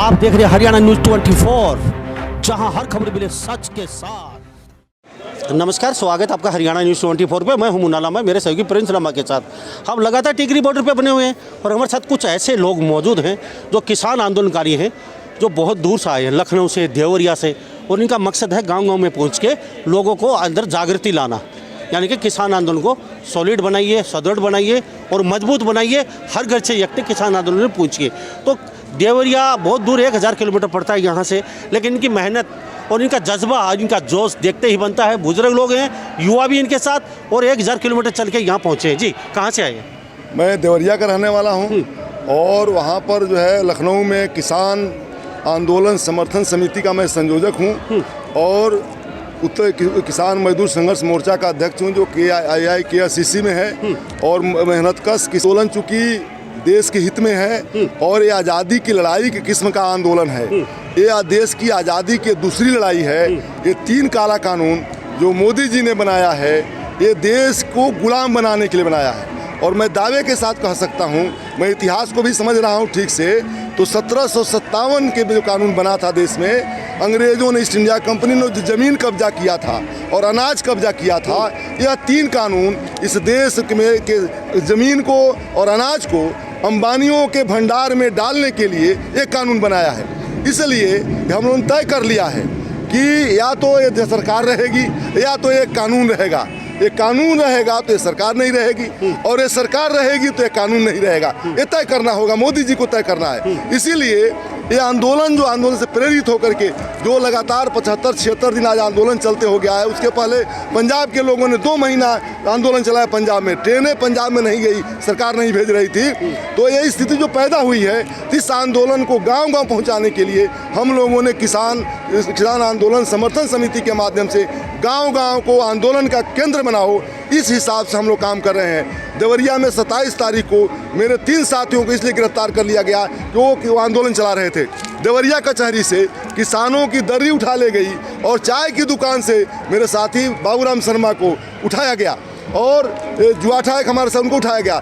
आप देख रहे हैं हरियाणा न्यूज 24, जहां हर खबर मिले सच के साथ। नमस्कार, स्वागत है आपका हरियाणा न्यूज 24 पे। मैं हूं मुन्ना लामा, मेरे सहयोगी प्रिंस लामा के साथ हम लगातार टिकरी बॉर्डर पे बने हुए हैं और हमारे साथ कुछ ऐसे लोग मौजूद हैं जो किसान आंदोलनकारी हैं, जो बहुत दूर से आए हैं, लखनऊ से, देवरिया से, और इनका मकसद है गाँव-गाँव में पहुँच के लोगों को अंदर जागृति लाना, यानी कि किसान आंदोलन को सॉलिड बनाइए, सुदृढ़ बनाइए और मजबूत बनाइए। हर घर से व्यक्ति किसान आंदोलन में पहुँचिए। तो देवरिया बहुत दूर 1000 किलोमीटर पड़ता है यहाँ से, लेकिन इनकी मेहनत और इनका जज्बा, इनका जोश देखते ही बनता है। बुजुर्ग लोग हैं, युवा भी इनके साथ, और 1000 किलोमीटर चल के यहाँ पहुँचे हैं। जी, कहाँ से आए हैं? मैं देवरिया का रहने वाला हूँ और वहाँ पर जो है लखनऊ में किसान आंदोलन समर्थन समिति का मैं संयोजक हूँ और उत्तर किसान मजदूर संघर्ष मोर्चा का अध्यक्ष हूँ, जो KIIKRCC में है। और मेहनतकश आंदोलन चूँकि देश के हित में है और ये आज़ादी की लड़ाई की किस्म का आंदोलन है। ये देश की आज़ादी की दूसरी लड़ाई है। ये 3 काला कानून जो मोदी जी ने बनाया है, ये देश को गुलाम बनाने के लिए बनाया है। और मैं दावे के साथ कह सकता हूँ, मैं इतिहास को भी समझ रहा हूँ ठीक से, तो 1757 के जो कानून बना था देश में, अंग्रेज़ों ने, ईस्ट इंडिया कंपनी ने जो ज़मीन कब्जा किया था और अनाज कब्जा किया था, यह 3 कानून इस देश में के ज़मीन को और अनाज को अंबानियों के भंडार में डालने के लिए एक कानून बनाया है। इसलिए हम लोगों ने तय कर लिया है कि या तो ये सरकार रहेगी या तो एक कानून रहेगा। ये कानून रहेगा तो ये सरकार नहीं रहेगी, और ये सरकार रहेगी तो ये कानून नहीं रहेगा। ये तय करना होगा, मोदी जी को तय करना है। इसीलिए ये आंदोलन, जो आंदोलन से प्रेरित होकर के जो लगातार 75-76 दिन आज आंदोलन चलते हो गया है। उसके पहले पंजाब के लोगों ने 2 महीना आंदोलन चलाया पंजाब में। ट्रेनें पंजाब में नहीं गई, सरकार नहीं भेज रही थी। तो यही स्थिति जो पैदा हुई है, इस आंदोलन को गांव-गांव पहुंचाने के लिए हम लोगों ने किसान आंदोलन समर्थन समिति के माध्यम से गांव-गांव को आंदोलन का केंद्र बनाओ, इस हिसाब से हम लोग काम कर रहे हैं। देवरिया में 27 तारीख को मेरे 3 साथियों को इसलिए गिरफ्तार कर लिया गया कि वो आंदोलन चला रहे थे। देवरिया कचहरी से किसानों की दर्री उठा ले गई और चाय की दुकान से मेरे साथी बाबूराम शर्मा को उठाया गया, और जुआठा एक हमारे साथ, उनको उठाया गया।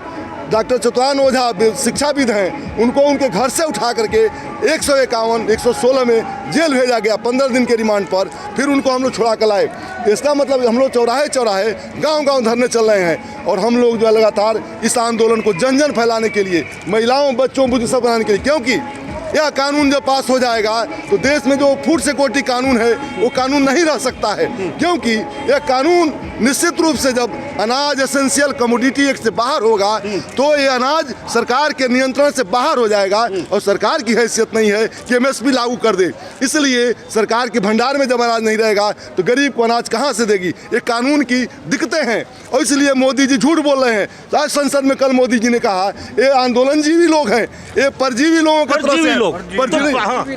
डॉक्टर चतुरान ओझा शिक्षाविद हैं, उनको उनके घर से उठा करके 116 में जेल भेजा गया 15 दिन के रिमांड पर। फिर उनको हम लोग छुड़ा कर लाए। इसका मतलब हम लोग चौराहे गांव-गांव धरने चल रहे हैं, और हम लोग जो है लगातार इस आंदोलन को जन फैलाने के लिए, महिलाओं, बच्चों, बुजुर्ग सब बनाने के लिए, क्योंकि यह कानून जब पास हो जाएगा तो देश में जो फूड सिक्योरिटी कानून है वो कानून नहीं रह सकता है। क्योंकि यह कानून निश्चित रूप से जब अनाज एसेंशियल कमोडिटी एक्ट से बाहर होगा तो ये अनाज सरकार के नियंत्रण से बाहर हो जाएगा, और सरकार की हैसियत नहीं है कि MSP लागू कर दे। इसलिए सरकार के भंडार में जब अनाज नहीं रहेगा तो गरीब को अनाज कहाँ से देगी? ये कानून की दिक्कतें हैं, और इसलिए मोदी जी झूठ बोल रहे हैं। आज संसद में कल मोदी जी ने कहा ये आंदोलनजीवी लोग हैं, ये परजीवी लोगों की तरफ से,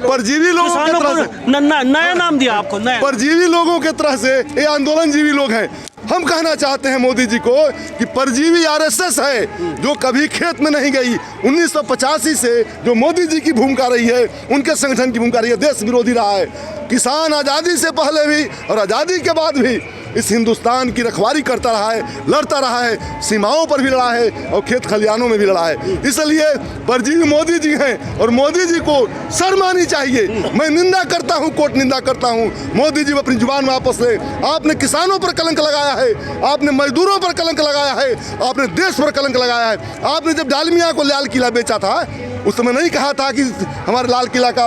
परजीवी लोगों की तरह से, नया नाम दिया आपको, परजीवी लोगों की तरह से ये आंदोलनजीवी लोग हैं। हम कहना चाहते हैं मोदी जी को कि परजीवी RSS है, जो कभी खेत में नहीं गई। 1985 से जो मोदी जी की भूमिका रही है, उनके संगठन की भूमिका रही है, देश विरोधी रहा है। किसान आज़ादी से पहले भी और आज़ादी के बाद भी इस हिंदुस्तान की रखवाली करता रहा है, लड़ता रहा है, सीमाओं पर भी लड़ा है और खेत खलिहानों में भी लड़ा है। इसलिए परजीवी मोदी जी हैं, और मोदी जी को शर्म आनी चाहिए। मैं निंदा करता हूं, कोर्ट निंदा करता हूं। मोदी जी अपनी जुबान वापस ले। आपने किसानों पर कलंक लगाया है, आपने मजदूरों पर कलंक लगाया है, आपने देश पर कलंक लगाया है। आपने जब डालमिया को लाल किला बेचा था, उस समय नहीं कहा था कि हमारे लाल किला का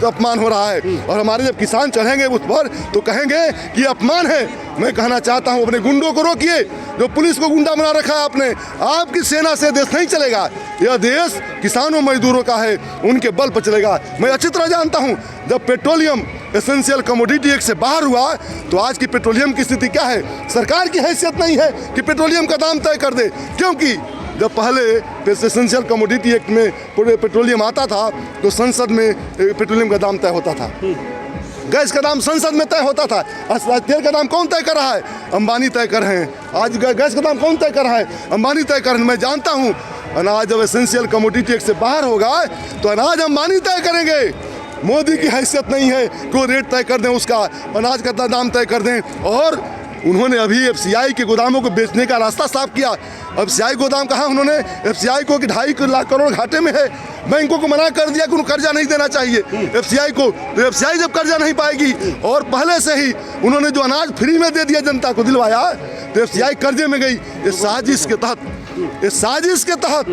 अपमान हो रहा है, और हमारे जब किसान चढ़ेंगे उस पर तो कहेंगे कि अपमान है। मैं कहना चाहता हूं, अपने गुंडों को रोकिए, जो पुलिस को गुंडा बना रखा है आपने। आपकी सेना से देश नहीं चलेगा, यह देश किसानों मजदूरों का है, उनके बल पर चलेगा। मैं अच्छी तरह जानता हूं, जब पेट्रोलियम एसेंशियल कमोडिटी एक्ट से बाहर हुआ तो आज की पेट्रोलियम की स्थिति क्या है? सरकार की हैसियत नहीं है कि पेट्रोलियम का दाम तय कर दे, क्योंकि जब पहले एसेंशियल कमोडिटी एक्ट में पेट्रोलियम आता था तो संसद में पेट्रोलियम का दाम तय होता था, गैस का दाम संसद में तय होता था। आज तेल का दाम कौन तय कर रहा है? अंबानी तय कर रहे हैं। आज गैस का दाम कौन तय कर रहा है? अंबानी तय कर रहे हैं। मैं जानता हूँ अनाज जब एसेंशियल कमोडिटी एक्ट से बाहर होगा तो अनाज अंबानी तय करेंगे। मोदी की हैसियत नहीं है कि वो रेट तय कर दें, उसका अनाज का दाम तय कर दें। और उन्होंने अभी एफसीआई के गोदामों को बेचने का रास्ता साफ किया। एफसीआई गोदाम कहाँ, उन्होंने एफसीआई को कि 2.5 लाख करोड़ घाटे में है, बैंकों को मना कर दिया कि उनको कर्जा नहीं देना चाहिए एफसीआई को। तो एफसीआई जब कर्जा नहीं पाएगी और पहले से ही उन्होंने जो अनाज फ्री में दे दिया जनता को दिलवाया, तो एफसीआई कर्जे में गई। इस साजिश के तहत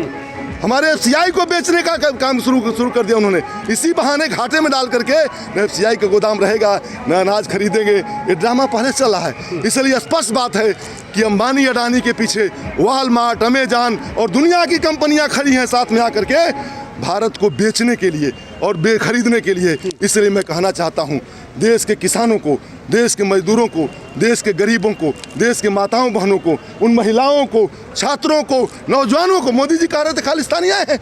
हमारे एफसीआई को बेचने का काम शुरू कर दिया उन्होंने। इसी बहाने घाटे में डाल करके न एफसीआई का गोदाम रहेगा, न अनाज खरीदेंगे। ये ड्रामा पहले चल रहा है। इसलिए स्पष्ट बात है कि अंबानी अडानी के पीछे वॉलमार्ट, अमेजॉन और दुनिया की कंपनियां खड़ी हैं साथ में आकर के भारत को बेचने के लिए और खरीदने के लिए। इसलिए मैं कहना चाहता हूँ देश के किसानों को, देश के मजदूरों को, देश के गरीबों को, देश के माताओं बहनों को, उन महिलाओं को, छात्रों को, नौजवानों को, मोदी जी कह रहे थे खालिस्तानी आए हैं,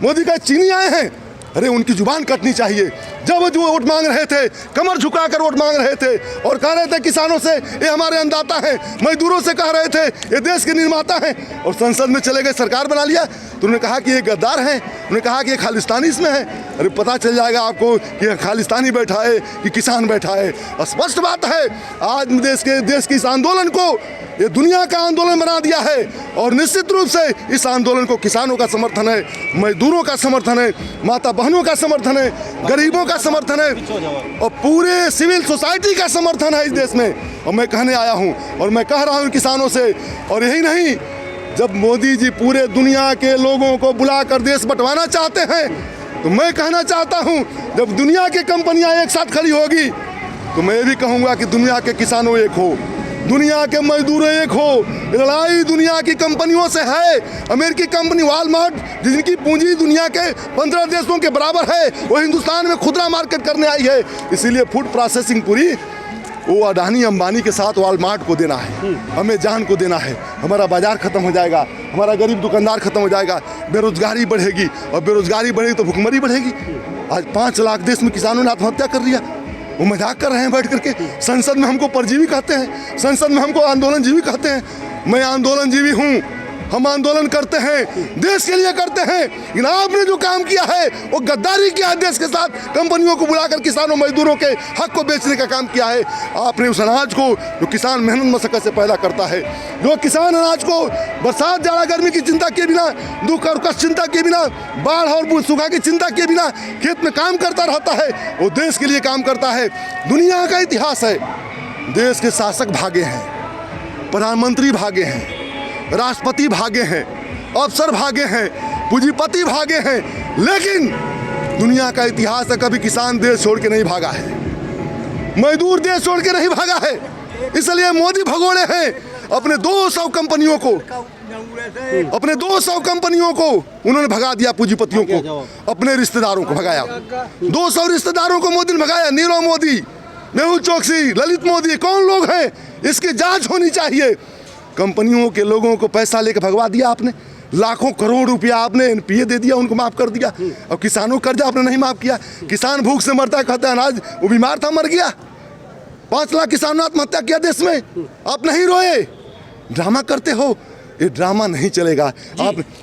मोदी का चीनी आए हैं, अरे उनकी जुबान कटनी चाहिए। जब जो वोट मांग रहे थे, कमर झुकाकर वोट मांग रहे थे और कह रहे थे किसानों से ये हमारे अन्नदाता हैं, मजदूरों से कह रहे थे ये देश के निर्माता हैं, और संसद में चले गए, सरकार बना लिया तो उन्होंने कहा कि ये गद्दार हैं, उन्होंने कहा कि ये खालिस्तानी इसमें है। अरे पता चल जाएगा आपको कि खालिस्तानी बैठा है कि किसान बैठा है। स्पष्ट बात है, आज देश के इस आंदोलन को ये दुनिया का आंदोलन बना दिया है और निश्चित रूप से इस आंदोलन को किसानों का समर्थन है, मजदूरों का समर्थन है, माता बहनों का समर्थन है, गरीबों का समर्थन है और पूरे सिविल सोसाइटी का समर्थन है इस देश में। और मैं कहने आया हूँ और मैं कह रहा हूँ किसानों से, और यही नहीं, जब मोदी जी पूरे दुनिया के लोगों को बुलाकर देश बंटवाना चाहते हैं तो मैं कहना चाहता हूँ जब दुनिया की कंपनियां एक साथ खड़ी होगी तो मैं भी कहूँगा कि दुनिया के किसानों एक हो, दुनिया के मजदूर एक हो। लड़ाई दुनिया की कंपनियों से है। अमेरिकी कंपनी वॉलमार्ट जिनकी पूंजी दुनिया के 15 देशों के बराबर है, वो हिंदुस्तान में खुदरा मार्केट करने आई है। इसीलिए फूड प्रोसेसिंग पूरी वो अडानी अंबानी के साथ वॉलमार्ट को देना है, अमेजॉन को देना है। हमारा बाजार खत्म हो जाएगा, हमारा गरीब दुकानदार खत्म हो जाएगा, बेरोजगारी बढ़ेगी और बेरोजगारी बढ़ेगी तो भुखमरी बढ़ेगी। आज 5 लाख देश में किसानों ने आत्महत्या कर लिया। वो मजाक कर रहे हैं बैठ करके। संसद में हमको परजीवी कहते हैं, संसद में हमको आंदोलनजीवी कहते हैं। मैं आंदोलनजीवी हूँ, हम आंदोलन करते हैं, देश के लिए करते हैं। लेकिन आपने जो काम किया है वो गद्दारी किया है, देश के साथ कंपनियों को बुलाकर किसानों मजदूरों के हक को बेचने का काम किया है। आपने उस अनाज को जो किसान मेहनत मशक्कत से पैदा करता है, जो किसान अनाज को बरसात जाड़ा गर्मी की चिंता किए बिना, दुख और कष्ट चिंता किए बिना, बाढ़ और सूखा की चिंता किए बिना खेत में काम करता रहता है, वो देश के लिए काम करता है। दुनिया का इतिहास है, देश के शासक भागे हैं, प्रधानमंत्री भागे हैं, राष्ट्रपति भागे हैं, अफसर भागे हैं, पूंजीपति भागे हैं, लेकिन दुनिया का इतिहास है कभी किसान देश छोड़ के नहीं भागा है, मजदूर देश छोड़ के नहीं भागा है। इसलिए मोदी भगोड़े हैं अपने 200 कंपनियों को, अपने 200 कंपनियों को उन्होंने भगा दिया, पूंजीपतियों को, अपने रिश्तेदारों को भगाया। 200 रिश्तेदारों को मोदी ने भगाया। नीरव मोदी, मेहुल चोकसी, ललित मोदी कौन लोग हैं, इसकी जांच होनी चाहिए। कंपनियों के लोगों को पैसा लेकर भगवा दिया आपने, लाखों करोड़ रुपया आपने एनपीए दे दिया, उनको माफ कर दिया। और किसानों का कर्जा आपने नहीं माफ किया। किसान भूख से मरता है, खाता है अनाज, वो बीमार था मर गया। 5 लाख किसानों ने आत्महत्या किया देश में, आप नहीं रोए। ड्रामा करते हो, ये ड्रामा नहीं चलेगा।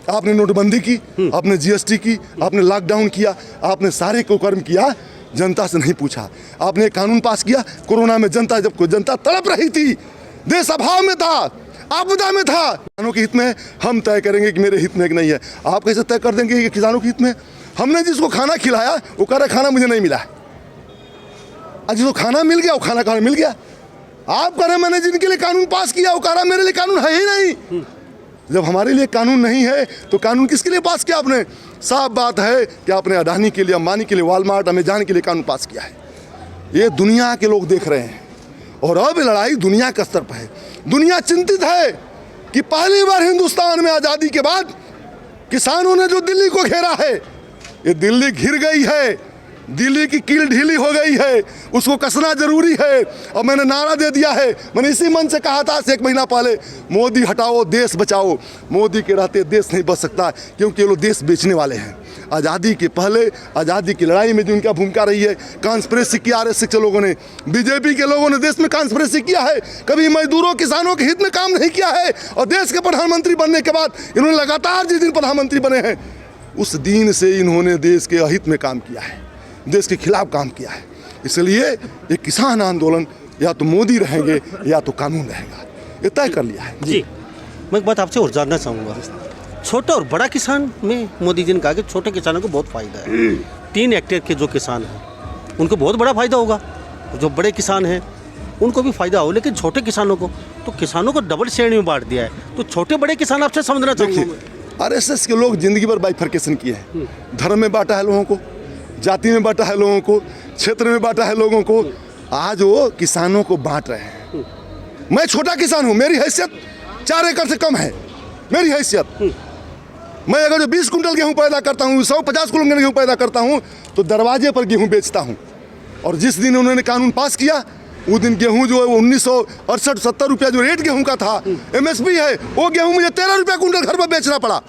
आपने नोटबंदी की, आपने जीएसटी की, आपने लॉकडाउन किया, आपने सारे कुकर्म किया, जनता से नहीं पूछा। आपने कानून पास किया कोरोना में, जब जनता तड़प रही थी, देश अभाव में था, आपदा में था, किसानों के हित में हम तय करेंगे कि मेरे हित में कि नहीं है। आप कैसे तय कर देंगे कि किसानों के हित में? हमने जिसको खाना खिलाया वो कह रहा खाना मुझे नहीं मिला, आज जिसको खाना मिल गया वो खाना कहाँ मिल गया। आप कह रहे मैंने जिनके लिए कानून पास किया वो कह रहा मेरे लिए कानून है ही नहीं। जब हमारे लिए कानून नहीं है तो कानून किसके लिए पास किया आपने? साफ बात है कि आपने अडानी के लिए, अंबानी के लिए, वॉलमार्ट, अमेजॉन के लिए कानून पास किया है। ये दुनिया के लोग देख रहे हैं और अब लड़ाई दुनिया के स्तर पर है। दुनिया चिंतित है कि पहली बार हिंदुस्तान में आज़ादी के बाद किसानों ने जो दिल्ली को घेरा है, ये दिल्ली घिर गई है, दिल्ली की कील ढीली हो गई है, उसको कसना जरूरी है। और मैंने नारा दे दिया है, मैंने इसी मन से कहा था 1 महीना पहले, मोदी हटाओ देश बचाओ। मोदी के रहते देश नहीं बच सकता, क्योंकि ये लोग देश बेचने वाले हैं। आज़ादी के पहले, आज़ादी की लड़ाई में जो उनका भूमिका रही है, कॉन्स्पिरेसी की आरएसएस के लोगों ने, बीजेपी के लोगों ने देश में कॉन्स्पिरेसी किया है, कभी मजदूरों किसानों के हित में काम नहीं किया है। और देश के प्रधानमंत्री बनने के बाद इन्होंने लगातार जिस दिन प्रधानमंत्री बने हैं उस दिन से इन्होंने देश के अहित में काम किया है, देश के खिलाफ काम किया है। इसलिए एक किसान आंदोलन या तो मोदी रहेंगे या तो कानून रहेगा, ये तय कर लिया है। जी, मैं एक बात आपसे और जानना चाहूँगा, छोटा और बड़ा किसान में मोदी जी ने कहा कि छोटे किसानों को बहुत फ़ायदा है। 3 हेक्टेयर के जो किसान हैं उनको बहुत बड़ा फ़ायदा होगा, जो बड़े किसान हैं उनको भी फ़ायदा हो, लेकिन छोटे किसानों को तो किसानों को डबल श्रेणी में बांट दिया है। तो छोटे बड़े किसान आपसे समझना चाहूँगा। आरएसएस के लोग जिंदगी भर बाइफर्केशन किए हैं, धर्म में बांटा है लोगों को, जाति में बांटा है लोगों को, क्षेत्र में बांटा है लोगों को। आज वो किसानों को बांट रहे हैं। मैं छोटा किसान हूँ, मेरी हैसियत 4 एकड़ से कम है, मेरी हैसियत। मैं अगर जो 20 कुंटल गेहूँ पैदा करता हूँ, 150 कुंटल गेहूँ पैदा करता हूँ, तो दरवाजे पर गेहूँ बेचता हूँ। और जिस दिन उन्होंने कानून पास किया उस दिन गेहूँ जो 1968-70 रुपया जो रेट गेहूँ का था, MSP है, वो गेहूँ मुझे 13 रुपया कुंटल घर पर बेचना पड़ा।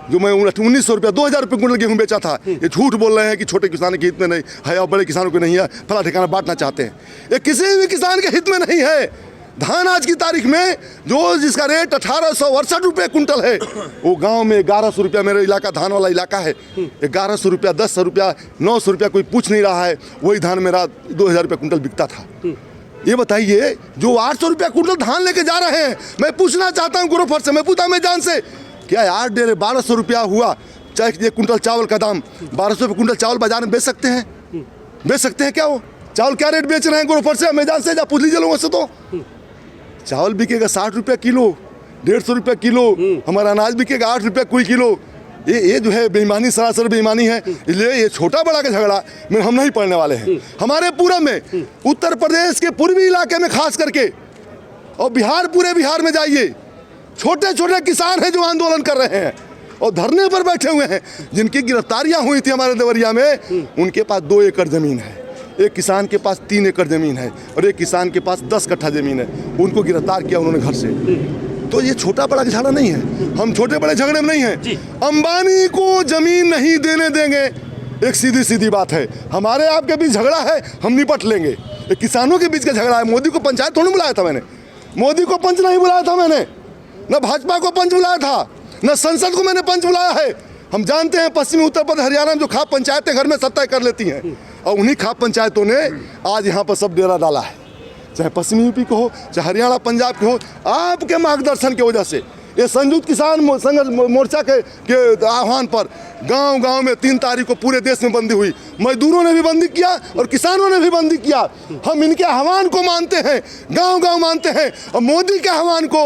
जो मैं 1900 रुपया 2000 रुपये कुंटल गेहूँ बेचा था। ये झूठ बोल रहे हैं कि छोटे किसानों के हित में नहीं है और बड़े किसानों के नहीं है, फला ठिकाना बांटना चाहते हैं। ये किसी भी किसान के हित में नहीं है। धान आज की तारीख में जो जिसका रेट 1868 रुपये कुंटल है, वो गांव में 1100 रुपया, मेरा इलाका धान वाला इलाका है, 1100 रुपया, 1000 रुपया, 900 रुपया, कोई पूछ नहीं रहा है। वही धान मेरा 2000 रुपया कुंटल बिकता था। ये बताइए, जो 800 रुपया कुंटल धान लेके जा रहे हैं, मैं पूछना चाहता हूँ ग्रोफर से, मैं पूछता मैं जान से, क्या 8 डेढ़ 1200 रुपया हुआ चाहे एक कुंटल चावल का दाम, 1200 रुपये कुंटल चावल बाजार में बेच सकते हैं? बेच सकते हैं क्या? वो चावल क्या रेट बेच रहे हैं ग्रोफर से? अमेजान से जा पूछ लीजिए लोगों से। तो चावल बिकेगा 60 रुपया किलो, 150 रुपया किलो, हमारा अनाज बिकेगा 8 रुपया कोई किलो। ये जो है बेईमानी, सरासर बेईमानी है। इसलिए ये छोटा बड़ा का झगड़ा में हम नहीं पड़ने वाले हैं। हमारे पूरब में, उत्तर प्रदेश के पूर्वी इलाके में खास करके, और बिहार, पूरे बिहार में जाइए, छोटे छोटे किसान हैं जो आंदोलन कर रहे हैं और धरने पर बैठे हुए हैं। जिनकी गिरफ्तारियां हुई थी हमारे देवरिया में, उनके पास 2 एकड़ ज़मीन है, एक किसान के पास 3 एकड़ ज़मीन है और एक किसान के पास 10 कट्ठा ज़मीन है। उनको गिरफ्तार किया उन्होंने घर से। तो ये छोटा बड़ा झगड़ा नहीं है, हम छोटे बड़े झगड़े में नहीं हैं। अंबानी को ज़मीन नहीं देने देंगे, एक सीधी सीधी बात है। हमारे आपके बीच झगड़ा है, हम निपट लेंगे। एक किसानों के बीच का झगड़ा है। मोदी को पंचायत थोड़ी बुलाया था मैंने, मोदी को पंच नहीं बुलाया था मैंने, न भाजपा को पंच बुलाया था, न संसद को मैंने पंच बुलाया है। हम जानते हैं पश्चिमी उत्तर प्रदेश, हरियाणा में जो खाप पंचायतें घर में सत्ता कर लेती हैं, और उन्हीं खाप पंचायतों ने आज यहाँ पर सब डेरा डाला है। चाहे पश्चिमी यूपी को हो, चाहे हरियाणा पंजाब के हो, आपके मार्गदर्शन की वजह से ये संयुक्त किसान संघर्ष मोर्चा के आह्वान पर गांव-गांव में 3 तारीख को पूरे देश में बंदी हुई। मजदूरों ने भी बंदी किया और किसानों ने भी बंदी किया। हम इनके आह्वान को मानते हैं, गांव-गांव मानते हैं, और मोदी के आह्वान को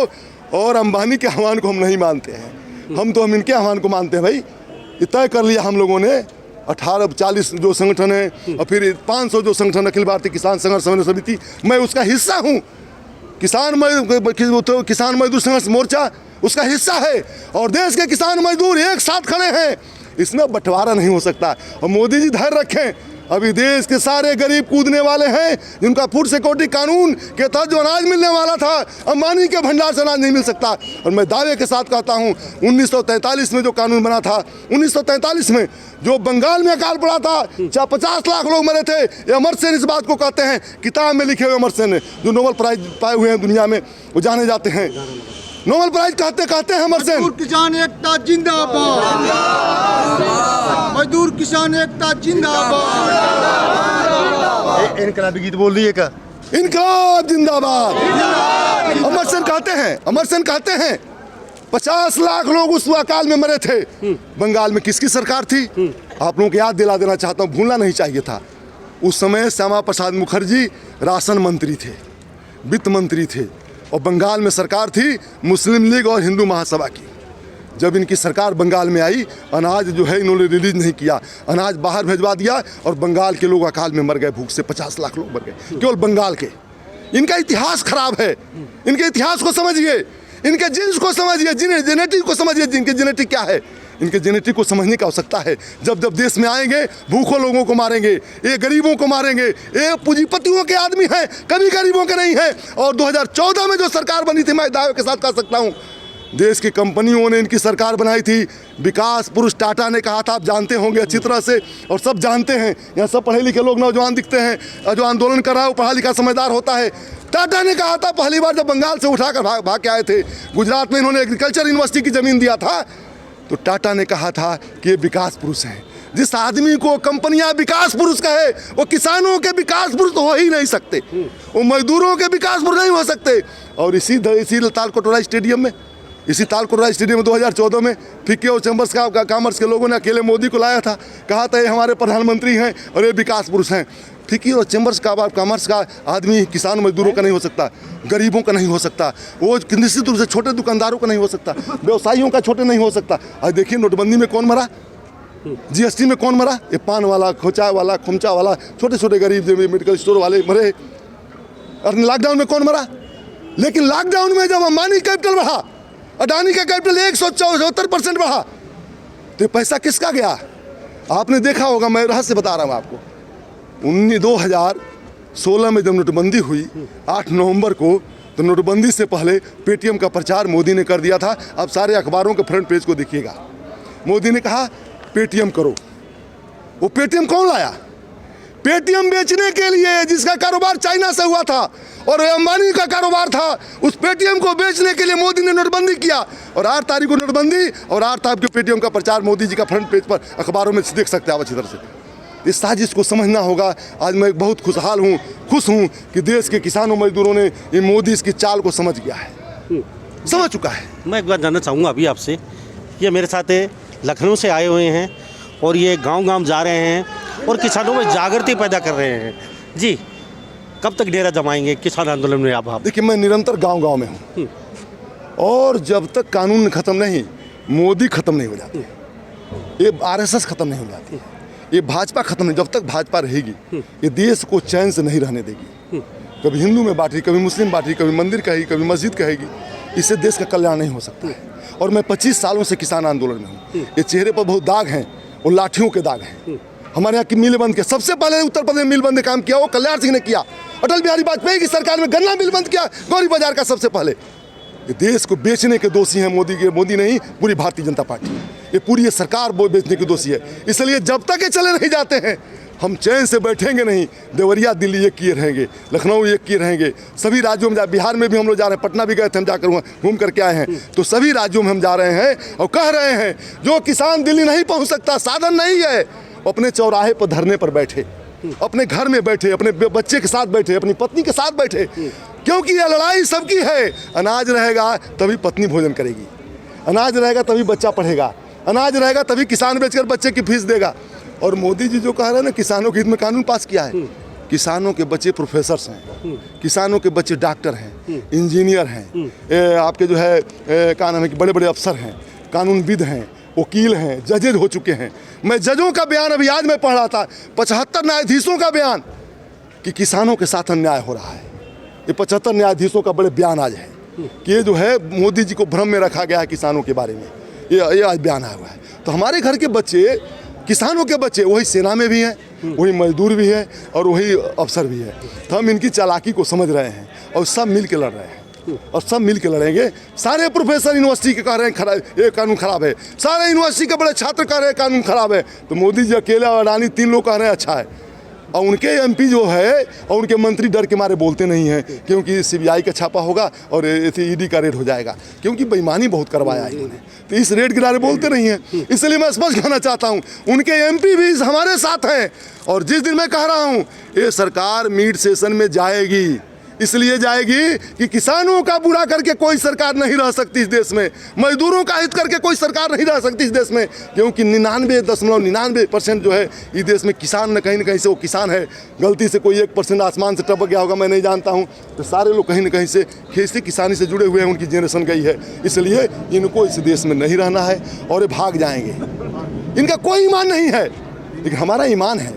और अंबानी के आह्वान को हम नहीं मानते हैं। हम इनके आह्वान को मानते हैं। भाई, ये तय कर लिया हम लोगों ने। 1840 जो संगठन है और फिर 500 जो संगठन, अखिल भारतीय किसान संघर्ष समन्वय समिति, मैं उसका हिस्सा हूँ। किसान मजदूर संघर्ष मोर्चा उसका हिस्सा है, और देश के किसान मजदूर एक साथ खड़े हैं। इसमें बंटवारा नहीं हो सकता। और मोदी जी धैर्य रखें, अभी देश के सारे गरीब कूदने वाले हैं, जिनका फूड सिक्योरिटी कानून के तहत जो अनाज मिलने वाला था, अंबानी के भंडार से अनाज नहीं मिल सकता। और मैं दावे के साथ कहता हूं, 1943 में जो कानून बना था, 1943 में जो बंगाल में अकाल पड़ा था, 50 लाख लोग मरे थे। ये अमर सेन इस बात को कहते हैं, किताब में लिखे हुए अमर सेन, जो नोबेल प्राइज पाए हुए हैं दुनिया में, वो जाने जाते हैं। नोबेल प्राइज कहते हैं अमर सेन। मजदूर किसान एकता जिंदाबाद, मजदूर किसान एकता जिंदाबाद। इनकलाबी गीत बोल दिए क्या? इनकलाब जिंदाबाद। अमर सेन कहते हैं 50 लाख लोग उस अकाल में मरे थे। बंगाल में किसकी सरकार थी? आप लोगों को याद दिला देना चाहता हूँ, भूलना नहीं चाहिए था। उस समय श्यामा प्रसाद मुखर्जी राशन मंत्री थे, वित्त मंत्री थे, और बंगाल में सरकार थी मुस्लिम लीग और हिंदू महासभा की। जब इनकी सरकार बंगाल में आई, अनाज जो है इन्होंने रिलीज नहीं किया, अनाज बाहर भिजवा दिया, और बंगाल के लोग अकाल में मर गए भूख से। 50 लाख लोग मर गए केवल बंगाल के। इनका इतिहास खराब है। इनके इतिहास को समझिए, इनके जीन्स को समझिए, जेनेटिक को समझिए। इनके जेनेटिक क्या है, इनके जेनेटिक को समझने की आवश्यकता है। जब जब देश में आएंगे, भूखों लोगों को मारेंगे, ये गरीबों को मारेंगे। ये पूंजीपतियों के आदमी हैं, कभी गरीबों के नहीं हैं। और 2014 में जो सरकार बनी थी, मैं दावे के साथ कह सकता हूँ, देश की कंपनियों ने इनकी सरकार बनाई थी। विकास पुरुष टाटा ने कहा था, आप जानते होंगे अच्छी तरह से, और सब जानते हैं। यहाँ सब पढ़े लिखे लोग नौजवान दिखते हैं, जो आंदोलन कर रहा है वो पढ़ा लिखा समझदार होता है। टाटा ने कहा था पहली बार जब बंगाल से उठाकर भाग के आए थे, गुजरात में इन्होंने एग्रीकल्चर यूनिवर्सिटी की ज़मीन दिया था, तो टाटा ने कहा था कि ये विकास पुरुष हैं। जिस आदमी को कंपनियां विकास पुरुष कहे, वो किसानों के विकास पुरुष तो हो ही नहीं सकते, वो मजदूरों के विकास पुरुष नहीं हो सकते। और इसी तालकटोरा स्टेडियम में, इसी तालकटोरा स्टेडियम में 2014 में फिक्की और चैम्बर्स का कॉमर्स के लोगों ने अकेले मोदी को लाया था, कहा था ये हमारे प्रधानमंत्री हैं और ये विकास पुरुष हैं। फिक्की और चैम्बर्स का कॉमर्स का आदमी किसान मजदूरों का नहीं हो सकता, गरीबों का नहीं हो सकता, वो निश्चित रूप से छोटे दुकानदारों का नहीं हो सकता, व्यवसायियों का छोटे नहीं हो सकता। आज देखिए नोटबंदी में कौन मरा, जीएसटी में कौन मरा, ये पान वाला, खोचा वाला, खुमचा वाला, छोटे छोटे गरीब जो मेडिकल स्टोर वाले मरे। और लॉकडाउन में कौन मरा? लेकिन लॉकडाउन में जब अंबानी कैपिटल बढ़ा, अडानी का कैपिटल 174% बढ़ा, तो पैसा किसका गया? आपने देखा होगा, मैं रहस्य बता रहा हूँ आपको। 2016 में जब नोटबंदी हुई 8 नवंबर को, तो नोटबंदी से पहले पेटीएम का प्रचार मोदी ने कर दिया था। अब सारे अखबारों के फ्रंट पेज को देखिएगा, मोदी ने कहा पेटीएम करो। वो पेटीएम कौन लाया? पेटीएम बेचने के लिए, जिसका कारोबार चाइना से हुआ था और अंबानी का कारोबार था, उस पेटीएम को बेचने के लिए मोदी ने नोटबंदी किया। और 8 तारीख को नोटबंदी और 8 तारीख को पेटीएम का प्रचार मोदी जी का फ्रंट पेज पर अखबारों में देख सकते हैं आप अच्छी तरह से। इस साजिश को समझना होगा। आज मैं बहुत खुशहाल हूँ, खुश हूँ कि देश के किसानों मजदूरों ने ये मोदी इसकी चाल को समझ गया है, समझ चुका है। मैं एक बात जानना चाहूँगा अभी आपसे, ये मेरे साथ लखनऊ से आए हुए हैं और ये गांव-गांव जा रहे हैं और किसानों में जागृति पैदा कर रहे हैं। जी, कब तक डेरा जमाएंगे किसान आंदोलन में आप? देखिए, मैं निरंतर गांव-गांव में हूँ और जब तक कानून खत्म नहीं, मोदी खत्म नहीं हो जाती, ये आरएसएस खत्म नहीं हो जाती, ये भाजपा खत्म नहीं, जब तक भाजपा रहेगी ये देश को चैन से नहीं रहने देगी। कभी हिंदू में बांटी, कभी मुस्लिम बांटी, कभी मंदिर कहेगी, कभी मस्जिद कहेगी, इससे देश का कल्याण नहीं हो सकता है। और मैं 25 सालों से किसान आंदोलन में हूँ। ये चेहरे पर बहुत दाग हैं, वो लाठियों के दाग हैं। हमारे यहाँ की मिल बंद किया, सबसे पहले उत्तर प्रदेश में मिल बंद काम किया वो कल्याण सिंह ने किया। अटल बिहारी वाजपेयी की सरकार में गन्ना मिल बंद किया, गौरी बाजार का सबसे पहले। ये देश को बेचने के दोषी हैं मोदी नहीं, पूरी भारतीय जनता पार्टी, ये पूरी सरकार वो बेचने की दोषी है। इसलिए जब तक ये चले नहीं जाते हैं, हम चैन से बैठेंगे नहीं। देवरिया दिल्ली एक किए रहेंगे, लखनऊ एक किए रहेंगे, सभी राज्यों में बिहार में भी हम लोग जा रहे हैं, पटना भी गए थे हम, जाकर घूम करके आए हैं। तो सभी राज्यों में हम जा रहे हैं और कह रहे हैं जो किसान दिल्ली नहीं पहुँच सकता, साधन नहीं है, अपने चौराहे पर धरने पर बैठे, अपने घर में बैठे, अपने बच्चे के साथ बैठे, अपनी पत्नी के साथ बैठे, क्योंकि यह लड़ाई सबकी है। अनाज रहेगा तभी पत्नी भोजन करेगी, अनाज रहेगा तभी बच्चा पढ़ेगा, अनाज रहेगा तभी किसान बेचकर बच्चे की फीस देगा। और मोदी जी जो कह रहे हैं ना, किसानों के हित में कानून पास किया है। किसानों के बच्चे प्रोफेसर्स हैं, किसानों के बच्चे डॉक्टर हैं, इंजीनियर हैं, आपके जो है क्या नाम है कि बड़े बड़े अफसर हैं, कानूनविद हैं, वकील हैं, जजेज हो चुके हैं। मैं जजों का बयान अभी आज मैं पढ़ रहा था, 75 न्यायाधीशों का बयान कि किसानों के साथ अन्याय हो रहा है। ये 75 न्यायाधीशों का बड़े बयान आज है कि ये जो है मोदी जी को भ्रम में रखा गया है किसानों के बारे में, ये आज बयान आया हुआ है। तो हमारे घर के बच्चे, किसानों के बच्चे, वही सेना में भी हैं, वही मजदूर भी है और वही अफसर भी है। तो हम इनकी चालाकी को समझ रहे हैं और सब मिल के लड़ रहे हैं और सब मिल के लड़ेंगे। सारे प्रोफेसर यूनिवर्सिटी के कह रहे हैं ये कानून खराब है, सारे यूनिवर्सिटी के बड़े छात्र कह रहे हैं कानून खराब है, तो मोदी जी अकेला और अडानी 3 लोग कह रहे हैं अच्छा है। और उनके एमपी जो है और उनके मंत्री डर के मारे बोलते नहीं हैं, क्योंकि सीबीआई का छापा होगा और ईडी का रेड हो जाएगा, क्योंकि बेईमानी बहुत करवाया इन्होंने, तो इस रेड के बारे बोलते नहीं हैं। इसलिए मैं स्पष्ट कहना चाहता हूं, उनके एमपी भी हमारे साथ हैं। और जिस दिन मैं कह रहा हूं ये सरकार मिड सेशन में जाएगी, इसलिए जाएगी कि किसानों का बुरा करके कोई सरकार नहीं रह सकती इस देश में, मजदूरों का हित करके कोई सरकार नहीं रह सकती इस देश में, क्योंकि 99.99% जो है इस देश में किसान न कहीं से वो किसान है। गलती से कोई 1% आसमान से टपक गया होगा, मैं नहीं जानता हूँ, तो सारे लोग कहीं न कहीं से खेती किसानी से जुड़े हुए हैं, उनकी जनरेशन गई है। इसलिए इनको इस देश में नहीं रहना है और ये भाग जाएंगे। इनका कोई ईमान नहीं है, लेकिन हमारा ईमान है।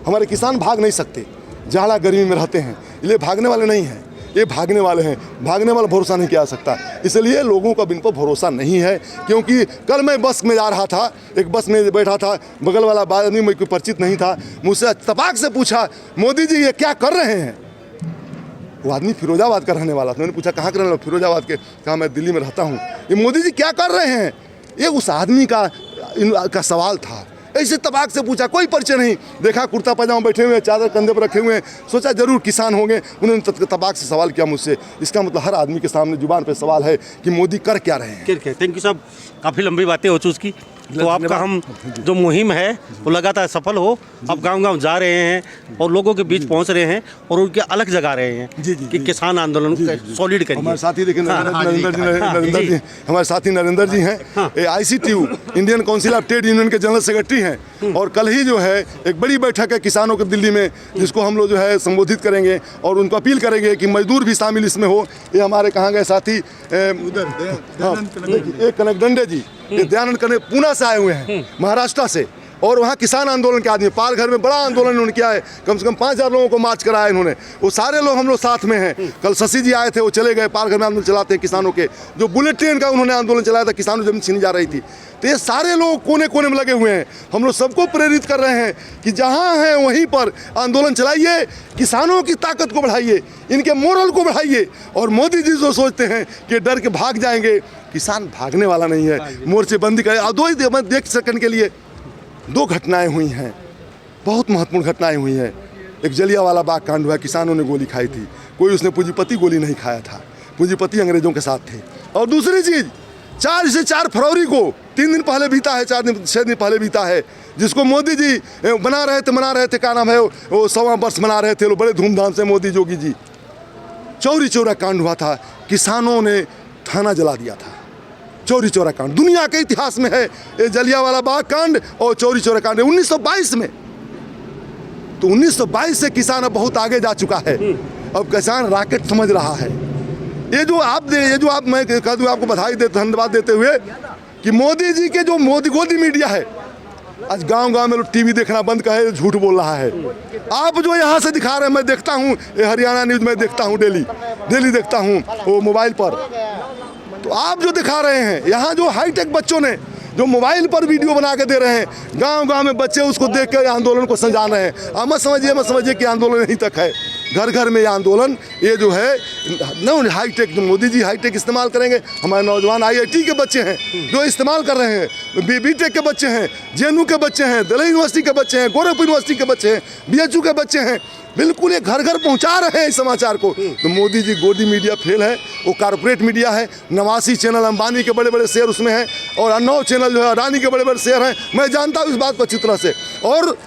हमारे किसान भाग नहीं सकते, जाड़ा गर्मी में रहते हैं, इसलिए भागने वाले नहीं हैं, ये भागने वाले हैं। भागने वाला भरोसा नहीं किया जा सकता, इसलिए लोगों का इन पर भरोसा नहीं है। क्योंकि कल मैं बस में जा रहा था, एक बस में बैठा था, बगल वाला आदमी मैं कोई परिचित नहीं था, मुझसे तपाक से पूछा मोदी जी ये क्या कर रहे हैं। वो आदमी फिरोजाबाद का रहने वाला था। मैंने पूछा कहाँ का रहने वाला? फिरोजाबाद के। कहा मैं दिल्ली में रहता हूँ। ये मोदी जी क्या कर रहे हैं, ये उस आदमी का सवाल था। ऐसे तबाक से पूछा, कोई परिचय नहीं, देखा कुर्ता पैजामा बैठे हुए हैं, चादर कंधे पर रखे हुए हैं, सोचा जरूर किसान होंगे। उन्होंने तबाक से सवाल किया मुझसे। इसका मतलब हर आदमी के सामने जुबान पे सवाल है कि मोदी कर क्या रहे हैं। थैंक यू साहब, काफ़ी लंबी बातें हो चुकी। तो आपका हम जो मुहिम है वो लगातार सफल हो। आप गांव-गांव जा रहे हैं और लोगों के बीच पहुंच रहे हैं और उनके अलग जगा रहे हैं कि किसान आंदोलन को सॉलिड करिए। हमारे साथी देखिए नरेंद्र जी। जी, हमारे साथी नरेंद्र जी हैं, ICTU Indian council of trade union के जनरल सेक्रेटरी हैं। और कल ही जो है एक बड़ी बैठक है किसानों के दिल्ली में, जिसको हम लोग जो है संबोधित करेंगे और उनको अपील करेंगे कि मजदूर भी शामिल इसमें हो। ये हमारे कहाँ गए साथी एक कनक डंडे जी, ये दयानंद कनक पूना से आए हुए हैं, महाराष्ट्र से, और वहाँ किसान आंदोलन के आदमी, पालघर में बड़ा आंदोलन उन्होंने किया है, कम से कम 5000 लोगों को मार्च कराया इन्होंने। वो सारे लोग हम लोग साथ में हैं। कल शशि जी आए थे, वो चले गए, पालघर में आंदोलन चलाते हैं किसानों के, जो बुलेट ट्रेन का उन्होंने आंदोलन चलाया था, किसानों जमीन छीनी जा रही थी। तो ये सारे लोग कोने कोने में लगे हुए हैं। हम लोग सबको प्रेरित कर रहे हैं कि जहाँ हैं वहीं पर आंदोलन चलाइए, किसानों की ताकत को बढ़ाइए, इनके मोरल को बढ़ाइए। और मोदी जी जो सोचते हैं कि डर के भाग जाएंगे, किसान भागने वाला नहीं है, मोर्चेबंदी करे। और दो ही देख सेकंड के लिए 2 घटनाएं हुई हैं, बहुत महत्वपूर्ण घटनाएं हुई हैं। एक जलियांवाला बाग कांड हुआ, किसानों ने गोली खाई थी, कोई उसने पूंजीपति गोली नहीं खाया था, पूंजीपति अंग्रेजों के साथ थे। और दूसरी चीज़ 4 फरवरी को 3 दिन पहले बीता है, 6 दिन पहले बीता है, जिसको मोदी जी मना रहे थे, क्या नाम है वो 100वां वर्ष मना रहे थे लोग बड़े धूमधाम से, मोदी योगी जी। चौरी चौरा कांड हुआ था, किसानों ने थाना जला दिया था। चौरी चौरा कांड दुनिया के इतिहास में है, ये जलियांवाला बाग कांड और चौरी चौरा कांड 1922 में। तो 1922 से किसान अब बहुत आगे जा चुका है, अब किसान रॉकेट समझ रहा है। ये जो आप मैं कह दूँ आपको बधाई देते, धन्यवाद देते हुए कि मोदी जी के जो गोदी मीडिया है, आज गांव-गांव में लोग टीवी देखना बंद करे, झूठ बोल रहा है। आप जो यहाँ से दिखा रहे हैं, मैं देखता हूँ, ये हरियाणा न्यूज़ में देखता हूँ, डेली देखता हूँ वो मोबाइल पर। तो आप जो दिखा रहे हैं यहाँ, जो हाईटेक बच्चों ने जो मोबाइल पर वीडियो बना के दे रहे हैं, गांव-गांव में बच्चे उसको देख कर आंदोलन को सजा रहे हैं। आप मत समझिए कि आंदोलन यहीं तक है, घर घर में ये आंदोलन, ये जो है न हाईटेक, मोदी जी हाईटेक इस्तेमाल करेंगे। हमारे नौजवान IIT के बच्चे हैं जो इस्तेमाल कर रहे हैं, BTech के बच्चे हैं, JNU के बच्चे हैं, दिल्ली यूनिवर्सिटी के बच्चे हैं, गोरखपुर यूनिवर्सिटी के बच्चे हैं, BHU के बच्चे हैं, बिल्कुल ये घर घर पहुंचा रहे हैं इस समाचार को। तो मोदी जी गोदी मीडिया फेल है, वो कारपोरेट मीडिया है। 89 चैनल अंबानी के बड़े बड़े शेयर उसमें हैं, और 9 चैनल जो है अडानी के बड़े बड़े शेयर हैं। मैं जानता हूँ इस बात को अच्छी तरह से। और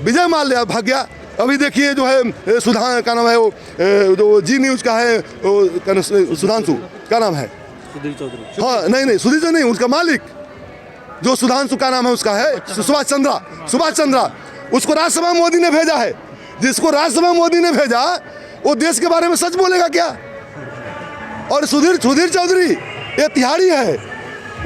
विजय माल्या भाग गया। अभी देखिए जो है सुधा का नाम है वो जो जी न्यूज़ का है, सुधांशु क्या नाम है, हाँ नहीं सुधीर चौधरी नहीं, उसका मालिक जो सुधांशु का नाम है उसका है सुभाष चंद्रा। उसको राज्यसभा मोदी ने भेजा है। जिसको राज्यसभा मोदी ने भेजा वो देश के बारे में सच बोलेगा क्या? और सुधीर चौधरी ये तिहाड़ी है,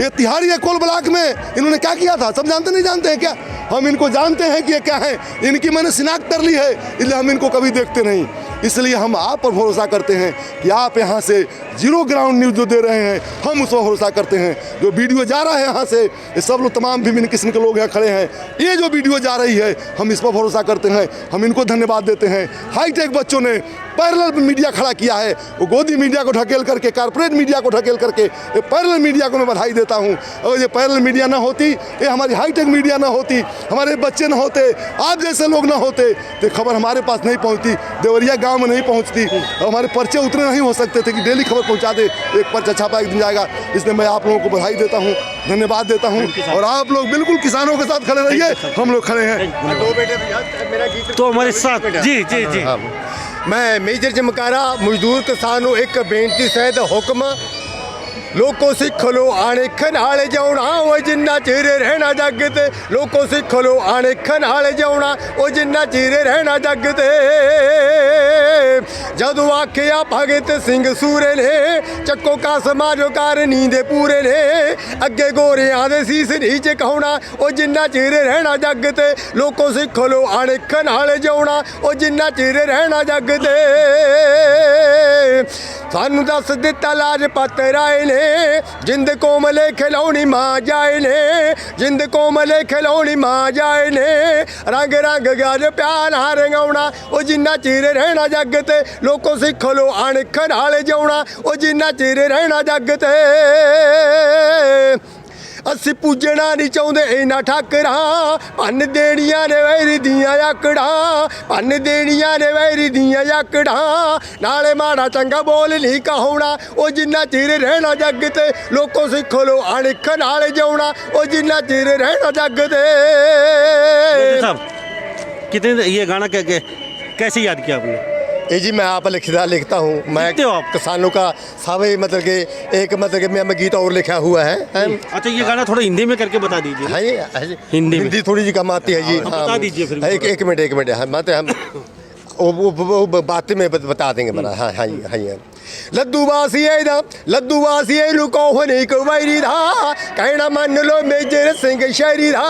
ये तिहाड़ी है। कोल ब्लॉक में इन्होंने क्या किया था सब जानते नहीं जानते हैं क्या? हम इनको जानते हैं कि ये क्या है, इनकी मैंने शिनाख्त कर ली है, इसलिए हम इनको कभी देखते नहीं। इसलिए हम आप पर भरोसा करते हैं कि आप यहाँ से जीरो ग्राउंड न्यूज़ जो दे रहे हैं, हम उस पर भरोसा करते हैं। जो वीडियो जा रहा है यहाँ से, ये सब लोग तमाम विभिन्न किस्म के लोग यहाँ खड़े हैं, ये जो वीडियो जा रही है हम इस पर भरोसा करते हैं, हम इनको धन्यवाद देते हैं। हाईटेक बच्चों ने पैरेलल मीडिया खड़ा किया है, वो गोदी मीडिया को ढकेल करके, कारपोरेट मीडिया को ढकेल करके, ये पैरेलल मीडिया को मैं बधाई देता हूँ। अगर ये पैरेलल मीडिया ना होती, ये हमारी हाईटेक मीडिया ना होती, हमारे बच्चे ना होते, आप जैसे लोग ना होते, तो खबर हमारे पास नहीं पहुँचती, देवरिया गाँव में नहीं पहुँचती, हमारे पर्चे उतने नहीं हो सकते थे कि डेली खबर पहुँचा दे, एक पर्चा छापा एक दिन जाएगा। इसलिए मैं आप लोगों को बधाई देता हूँ, धन्यवाद देता हूँ। और आप लोग बिल्कुल किसानों के साथ खड़े रहिए, हम लोग खड़े हैं। 2 बेटे मेरा गीत तो हमारे साथ जी। मैं मेजर चमकारा मजदूर किसानों एक बेनती सहित हुक्म लोको सिख लो आणेख नाल जाउणा ओ जिन्ना चिर रहना जग ते। लोको सिख लो आणेख नाल जाउणा ओ जिन्ना चिर रहना जग ते। जदों आखिया भगत सिंह सूरे ने चक्को का समाजोकार नींदे पूरे ने। अगे गोरियां दे सीस नीच कहाउणा ओ जिन्ना चिर रहना जग ते। लोको सिख लो आणेख नाल जाउणा ओ जिन्ना चिर रहना जग ते। सानू दस दिता लाजपत राय ने जिंद कोमले खिलौनी मां जाए ने। जिंद कोमले खिलौनी मां जाए ने। रंग रंग गज प्यार रंगाउणा ओ जिन्ना चिर रहना जग ते। लोको सिख लो अणख नाल जाउणा ओ जिन्ना चिर रहना जग ते। ਅਸੀਂ ਪੂਜਣਾ ਨਹੀਂ ਚਾਹੁੰਦੇ ਇਹਨਾਂ ਠਾਕਰਾਂ ਭੰਨ ਦੇਣੀਆਂ ਨੇ ਵੈਰੀ ਦੀਆਂ ਆਕੜਾਂ ਭੰਨ ਦੇਣੀਆਂ ਨੇ ਵੈਰੀ ਦੀਆਂ ਆਕੜਾਂ ਨਾਲੇ ਮਾੜਾ ਚੰਗਾ ਬੋਲ ਨਹੀਂ ਕਹਾਉਣਾ ਉਹ ਜਿੰਨਾ ਚਿਰ ਰਹਿਣਾ ਜੱਗ ਤੇ ਲੋਕੋ ਸਿੱਖ ਲੋ ਅਣਖ ਨਾਲ ਜਿਉਣਾ ਉਹ ਜਿੰਨਾ ਚਿਰ ਰਹਿਣਾ ਜੱਗ ਤੇ साहब कितने ये गाना कैसे याद किया आपने? ये जी मैं आप लिखता हूँ मैं लिखते हो आप? किसानों का सभी मतलब कि एक मतलब कि मैं गीत और लिखा हुआ है अच्छा ये गाना थोड़ा हिंदी में करके बता दीजिए। हाँ जी हिंदी में। हिंदी थोड़ी जी कम आती है जी हाँ, बता दीजिए फिर। एक मिनट हाँ मतलब हम वो बातें में बता देंगे बना हाँ हाँ हाँ ਲੱਦੂ ਵਾਸੀਏ ਨੂੰ ਕੋਹ ਨਹੀਂ ਕਵੈਰੀ ਦਾ ਕਹਿਣਾ ਮੰਨ ਲੋ ਮੇਜਰ ਸਿੰਘ ਸ਼ਹਿਰੀ ਦਾ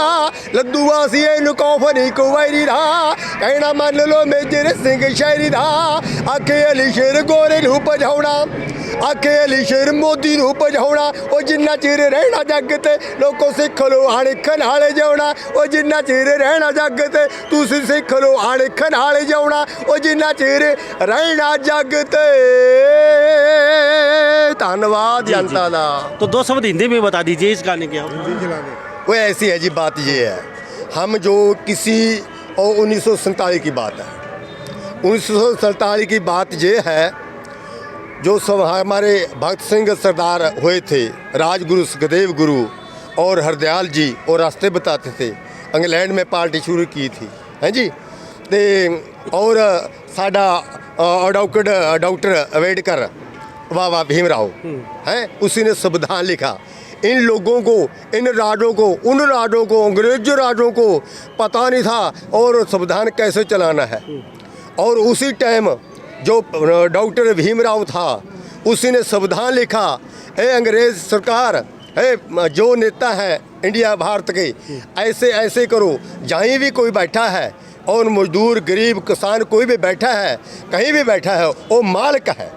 ਲੱਦੂ ਵਾਸੀਏ ਨੂੰ ਕੋਹ ਨਹੀਂ ਕਵੈਰੀ ਦਾ ਕਹਿਣਾ ਮੰਨ ਲੋ ਮੇਜਰ ਸਿੰਘ ਸ਼ਹਿਰੀ ਦਾ ਆਖੇ ਅਲੀ ਸ਼ੇਰ ਗੋਰੇ ਨੂੰ ਭਜਾਉਣਾ ਆਖੇ ਅਲੀ ਸ਼ੇਰ ਮੋਦੀ ਨੂੰ ਭਜਾਉਣਾ ਉਹ ਜਿੰਨਾ ਚਿਰ ਰਹਿਣਾ ਜੱਗ ਤੇ ਲੋਕੋ ਸਿੱਖ ਲੋ ਅਣਖ ਨਾਲ ਜਿਉਣਾ ਉਹ ਜਿੰਨਾ ਚਿਰ ਰਹਿਣਾ ਜੱਗ ਤੇ ਤੁਸੀਂ ਸਿੱਖ ਲੋ ਅਣਖ ਨਾਲ ਜਿਉਣਾ ਉਹ ਜਿੰਨਾ ਚਿਰ ਰਹਿਣਾ ਜੱਗ ਤੇ धन्यवाद जनता दा। तो 2 शब्द हिंदी में बता दीजिए इस गाने के। वो ऐसी है जी बात ये है हम जो किसी और 1947 की बात है 1947 की बात ये है जो सब हमारे भगत सिंह सरदार हुए थे राजगुरु सुखदेव गुरु और हरदयाल जी और रास्ते बताते थे इंग्लैंड में पार्टी शुरू की थी हैं जी ते और साडा डॉक्टर अम्बेडकर बाबा भीमराव है उसी ने संविधान लिखा इन लोगों को इन राजों को उन राजों को अंग्रेजों राजों को पता नहीं था और संविधान कैसे चलाना है और उसी टाइम जो डॉक्टर भीमराव था उसी ने संविधान लिखा अंग्रेज सरकार जो नेता है इंडिया भारत के ऐसे ऐसे करो जहीं भी कोई बैठा है और मजदूर गरीब किसान कोई भी बैठा है कहीं भी बैठा है वो मालिक है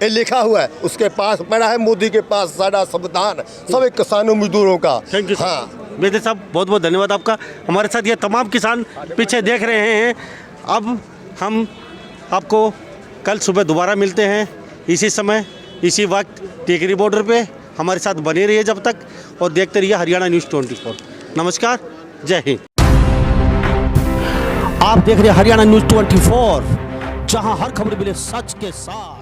ये लिखा हुआ है उसके पास पड़ा है मोदी के पास सारा संविधान सभी किसानों मजदूरों का। Thank you. हाँ मेजर साहब बहुत बहुत धन्यवाद आपका। हमारे साथ ये तमाम किसान पीछे देख रहे हैं। अब हम आपको कल सुबह दोबारा मिलते हैं इसी समय इसी वक्त टिकरी बॉर्डर पे। हमारे साथ बने रहिए जब तक और देखते रहिए हरियाणा न्यूज़ 24। नमस्कार, जय हिंद। आप देख रहे हैं हरियाणा न्यूज़ 24 जहां हर खबर मिले सच के साथ।